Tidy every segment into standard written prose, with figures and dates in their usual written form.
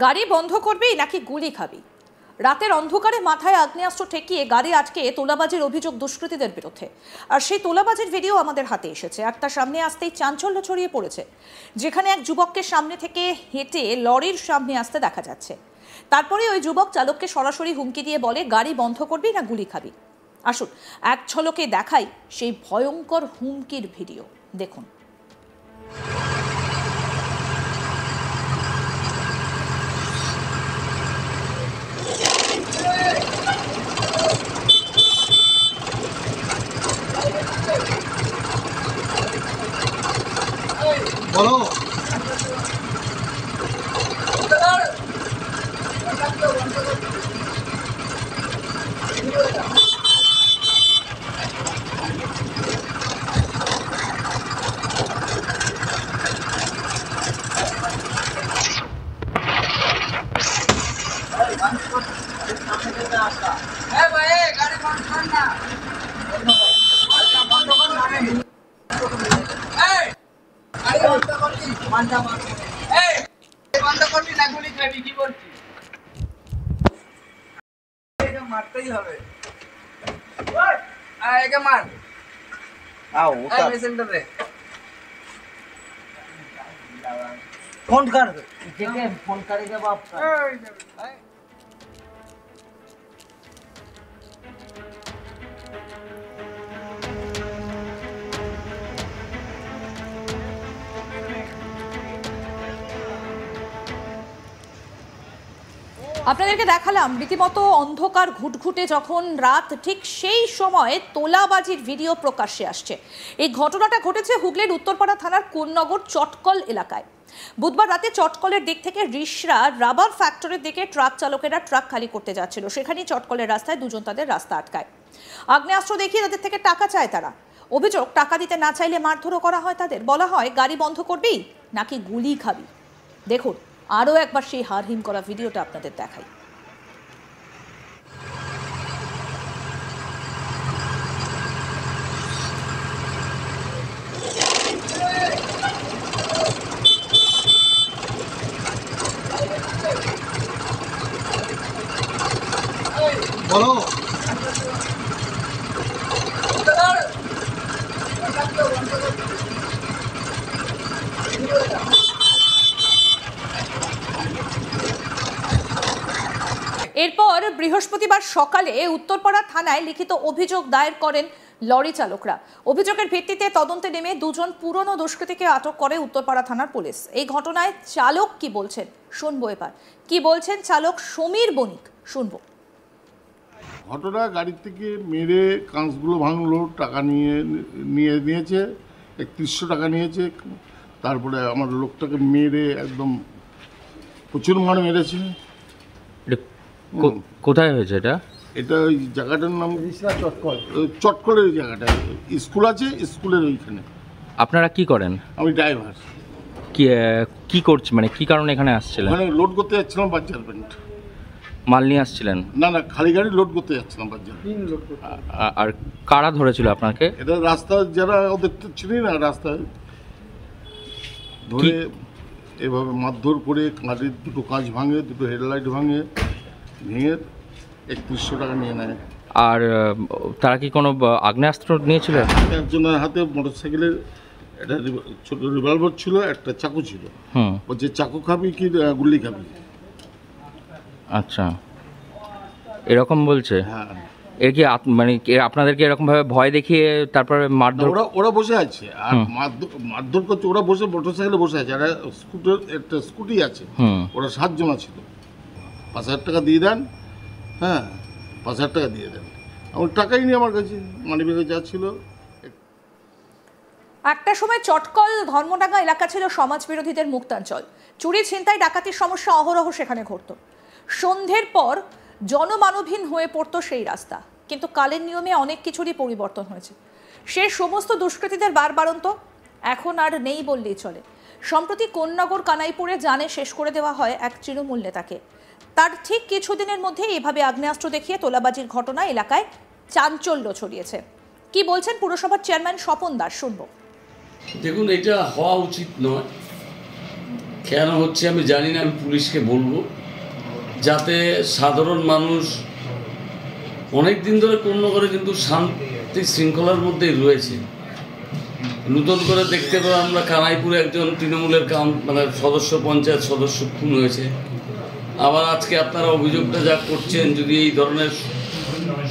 গাড়ি বন্ধ করবি নাকি গুলি খাবি? রাতের অন্ধকারে মাথায় আগ্নেয়াস্ত্র ঠেকিয়ে গাড়ি আটকে তোলাবাজির অভিযোগ দুষ্কৃতীদের বিরুদ্ধে। আর সেই তোলাবাজির ভিডিও আমাদের হাতে এসেছে, আর তার সামনে আসতেই চাঞ্চল্য ছড়িয়ে পড়েছে। যেখানে এক যুবককে সামনে থেকে হেঁটে লরির সামনে আসতে দেখা যাচ্ছে। তারপরে ওই যুবক চালককে সরাসরি হুমকি দিয়ে বলে, গাড়ি বন্ধ করবি না গুলি খাবি। আসুন এক ঝলকে দেখাই সেই ভয়ঙ্কর হুমকির ভিডিও, দেখুন। বলো গাড়ি বন্ধ কর না, বন্ধ কর না, বন্ধ করবি না গুলি খাবি? কি বলছিস? মারতেই হবে, একে মার। फोन कर फोन करेगा बाप। আপনাদেরকে দেখালাম রীতিমতো অন্ধকার ঘুটঘুটে যখন রাত, ঠিক সেই সময় তোলাবাজির ভিডিও প্রকাশ্যে আসছে। এই ঘটনাটা ঘটেছে হুগলির উত্তরপাড়া থানার কোন্নগর চটকল এলাকায়। বুধবার রাতে চটকলের দিক থেকে রিশরা রাবার ফ্যাক্টরির দিকে ট্রাক চালকেরা ট্রাক খালি করতে যাচ্ছিল। সেখানেই চটকলের রাস্তায় দুজন তাদের রাস্তা আটকায়। আগ্নেয়াস্ত্র দেখিয়ে তাদের থেকে টাকা চায় তারা। অভিযোগ, টাকা দিতে না চাইলে মারধরও করা হয় তাদের। বলা হয়, গাড়ি বন্ধ করবি নাকি গুলি খাবি। দেখুন আরও একবার সেই হারহিম করা ভিডিওটা আপনাদের দেখাই। বলো এরপর বৃহস্পতিবার সকালে উত্তরপাড়া থানায় লিখিত অভিযোগ দায়ের করেন লরি চালকরা। অভিযোগের ভিত্তিতে তদন্তে নেমে দুজন পুরনো দুষ্কৃতীকে আটক করে উত্তরপাড়া থানার পুলিশ। এই ঘটনায় চালক কি বলছেন শুনবো। এবার কি বলছেন চালক সমীর বণিক, শুনবো। ঘটনা, গাড়ি থেকে মেরে কাঁচগুলো ভাঙলো, টাকা নিয়েছে 3100 টাকা নিয়েছে। তারপরে আমার লোকটাকে মেরে একদম প্রচুর মার মেরেছে। কোথায় হয়েছে এটা? এটা ওই জায়গাটার নাম চটকলের জায়গাটা, স্কুল আছে, স্কুলের ওইখানে। আপনারা কি করেন? আমি ড্রাইভার। কি করছে, মানে কি কারণে এখানে আসছিলেন? ওখানে লোড করতে যাচ্ছিলাম বাজার প্যান্ট। মাল নিয়ে আসছিলেন? না, খালি গাড়ি লোড করতে যাচ্ছিলাম বাজার। আর কারা ধরেছিল আপনাকে? এটা রাস্তা যারা ওদের তো ছিলই না, রাস্তায় ধরে এভাবে মারধর করে গাড়ির দুটো কাঁচ ভাঙে, দুটো হেডলাইট ভেঙে 3100 টাকা নিয়ে নেয়। আর তারা কি কোনো আগ্নেয়াস্ত্র নিয়েছিল? একজনের হাতে মোটরসাইকেলের একটা ছোট রিভলভার ছিল, একটা চাকু ছিল। বলছে চাকু খাবি কি গুলি খাবি। আচ্ছা, এরকম বলছে? হ্যাঁ। এর কি মানে আপনাদেরকে এরকম ভাবে ভয় দেখিয়ে তারপরে মারধর? ওরা বসে আছে আর মারধর করছে। ওরা বসে মোটরসাইকেলে বসে আছে, আর একটা স্কুটি আছে। ওরা 7 জন ছিল। 5000 টাকা দিয়ে দেন। হ্যাঁ, 5000 টাকা দিয়ে দেন। আমার টাকাই নেই আমার কাছে, মানিব্যাগে যা ছিল। একটা সময় চটকল ধর্মডাঙ্গা এলাকা ছিল সমাজ বিরোধীদের মুক্তাঞ্চল। চুরি, ছিনতাই, ডাকাতির সমস্যা অহরহ সেখানে ঘটত। সন্ধ্যের পর জনমানবহীন হয়ে পড়তো সেই রাস্তা। কিন্তু কালের নিয়মে অনেক কিছুরই পরিবর্তন হয়েছে। সে সমস্ত দুষ্কৃতীদের বারবারন্ত এখন আর নেই বললেই চলে। সম্প্রতি কোন্নগর কানাইপুরে জানে শেষ করে দেওয়া হয় এক তৃণমূল নেতাকে। তার ঠিক কিছুদিনের মধ্যে এভাবে আগ্নেয়াস্ত্র দেখিয়ে তোলাবাজির ঘটনা এলাকায় চাঞ্চল্য ছড়িয়েছে। কি বলছেন পুরসভার চেয়ারম্যান স্বপন দাস, শুনবো। দেখুন, এটা হওয়া উচিত নয়। কেন হচ্ছে আমি জানি না, আমি পুলিশকে বলবো, যাতে সাধারণ মানুষ অনেক দিন ধরে কোন্নগরে কিন্তু শান্তি শৃঙ্খলার মধ্যেই রয়েছে। নতুন করে দেখতে পাবো আমরা কানাইপুরে একজন তৃণমূলের সদস্য, পঞ্চায়েত সদস্য খুন হয়েছে। আবার আজকে আপনারা অভিযোগটা যা করছেন, যদি এই ধরনের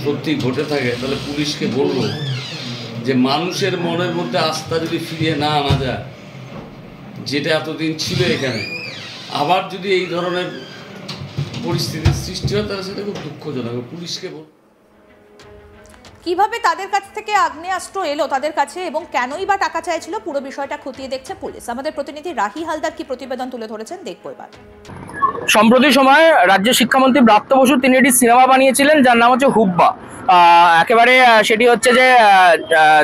সত্যি ঘটে থাকে, তাহলে পুলিশকে বলবো যে মানুষের মনের মধ্যে আস্থা যদি ফিরিয়ে না আনা যায়, যেটা এতদিন ছিল এখানে, আবার যদি এই ধরনের পরিস্থিতির সৃষ্টি হয়, তাহলে সেটা খুব দুঃখজনক। পুলিশকে বল কিভাবে তাদের কাছ থেকে আগ্নেয়াস্ত্র এলো তাদের কাছে এবং কেনই বা টাকা চাইছিল, পুরো বিষয়টা খতিয়ে দেখছে পুলিশ। আমাদের প্রতিনিধি রাহি হালদার কি প্রতিবেদন তুলে ধরেছেন, দেখবো এবার। সম্প্রতি সময়ে রাজ্যের শিক্ষামন্ত্রী ব্রাত্য বসু তিনি একটি সিনেমা বানিয়েছিলেন যার নাম হচ্ছে হুব্বা। একেবারে সেটি হচ্ছে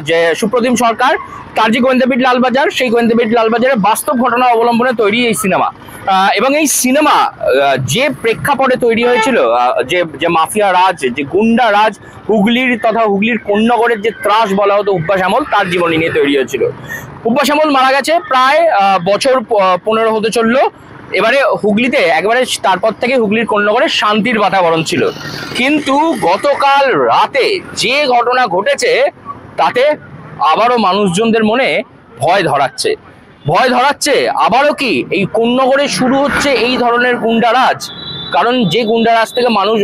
যে সুপ্রতিম সরকার তার যে গোয়েন্দাবিট লালবাজার, সেই গোয়েন্দাবিট লালবাজারের বাস্তব ঘটনা অবলম্বনে তৈরি এই সিনেমা। এবং এই সিনেমা যে প্রেক্ষাপটে তৈরি হয়েছিল, যে মাফিয়া রাজ, যে গুন্ডা রাজ, হুগলির তথা হুগলির কোন্নগরের যে ত্রাস বলা হতো হুব্বা শ্যামল, তার জীবনী নিয়ে তৈরি হয়েছিল। হুব্বা শ্যামল মারা গেছে প্রায় বছর 15 হতে চললো। এবারে হুগলিতে একবারে তারপর থেকে হুগলির কোন্নগরে শান্তির বাতাবরণ ছিল, কিন্তু গতকাল রাতে যে ঘটনা ঘটেছে তাতে আবারও মানুষজনদের মনে ভয় ধরাচ্ছে। আবারও কি এই কোন্নগরে শুরু হচ্ছে এই ধরনের গুন্ডারাজ? কারণ যে গুন্ডারাজ থেকে মানুষ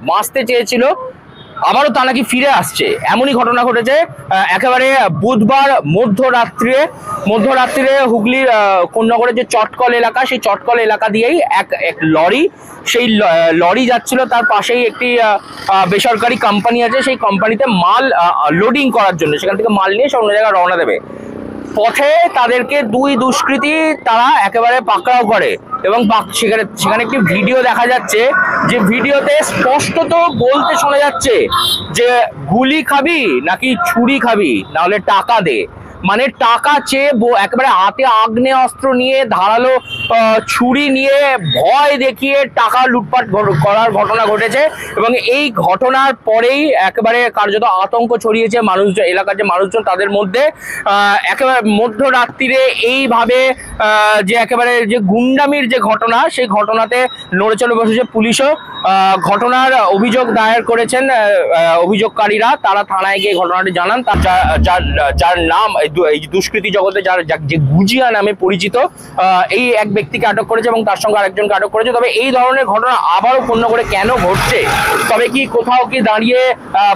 বাঁচতে চেয়েছিল, আবারও তা নাকি ফিরে আসছে, এমনই ঘটনা ঘটেছে। একেবারে বুধবার মধ্যরাত্রিরে হুগলির কোন্নগরের যে চটকল এলাকা, সেই চটকল এলাকা দিয়েই এক লরি, সেই লরি যাচ্ছিল, তার পাশেই একটি বেসরকারি কোম্পানি আছে, সেই কোম্পানিতে মাল লোডিং করার জন্য, সেখান থেকে মাল নিয়ে সে অন্য জায়গায় রওনা দেবে। পথে তাদেরকে দুই দুষ্কৃতী তারা একেবারে পাকড়াও করে এবং সেখানে একটি ভিডিও দেখা যাচ্ছে, যে ভিডিওতে স্পষ্টত বলতে শোনা যাচ্ছে যে গুলি খাবি নাকি ছুরি খাবি, নাহলে টাকা দে। মানে টাকা চেয়ে একেবারে হাতে আগ্নেয়াস্ত্র নিয়ে, ধারালো ছুরি নিয়ে ভয় দেখিয়ে টাকা লুটপাট করার ঘটনা ঘটেছে। এবং এই ঘটনার পরেই একেবারে কার্যত আতঙ্ক ছড়িয়েছে মানুষজন, এলাকার যে মানুষজন তাদের মধ্যে। একেবারে মধ্যরাত্রিরে এইভাবে যে একেবারে যে গুন্ডামির যে ঘটনা, সেই ঘটনাতে নড়ে চড়ে বসেছে পুলিশও। ঘটনার অভিযোগ দায়ের করেছেন অভিযোগকারীরা, তারা থানায় গিয়ে ঘটনাটি জানান। যার নাম এই দুষ্কৃতী জগতে যে গুজিয়া নামে পরিচিত, এই এক ব্যক্তিকে আটক করেছে এবং তার সঙ্গে আরেকজনকে আটক করেছে। তবে এই ধরনের ঘটনা আবারও কোন্নগরে কেন ঘটছে, তবে কি কোথাও কি দাঁড়িয়ে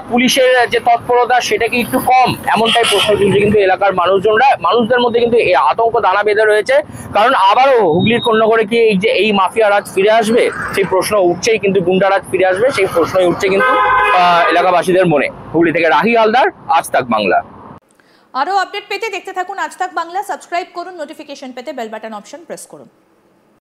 পুলিশের যে তৎপরতা সেটা কি একটু কম, এমনটাই প্রশ্ন তুলছে কিন্তু এলাকার মানুষদের মধ্যে কিন্তু এই আতঙ্ক দানা বেঁধে রয়েছে। কারণ আবারও হুগলির কোন্নগরে কি এই মাফিয়া রাজ ফিরে আসবে, সেই প্রশ্ন উঠছেই, কিন্তু গুন্ডারাজ ফিরে আসবে সেই প্রশ্নই উঠছে কিন্তু এলাকাবাসীদের মনে। হুগলি থেকে রাহি হালদার, আজ তাক বাংলা। আরও আপডেট পেতে দেখতে থাকুন আজ তাক বাংলা। সাবস্ক্রাইব করুন, নোটিফিকেশন পেতে বেল বাটন অপশন প্রেস করুন।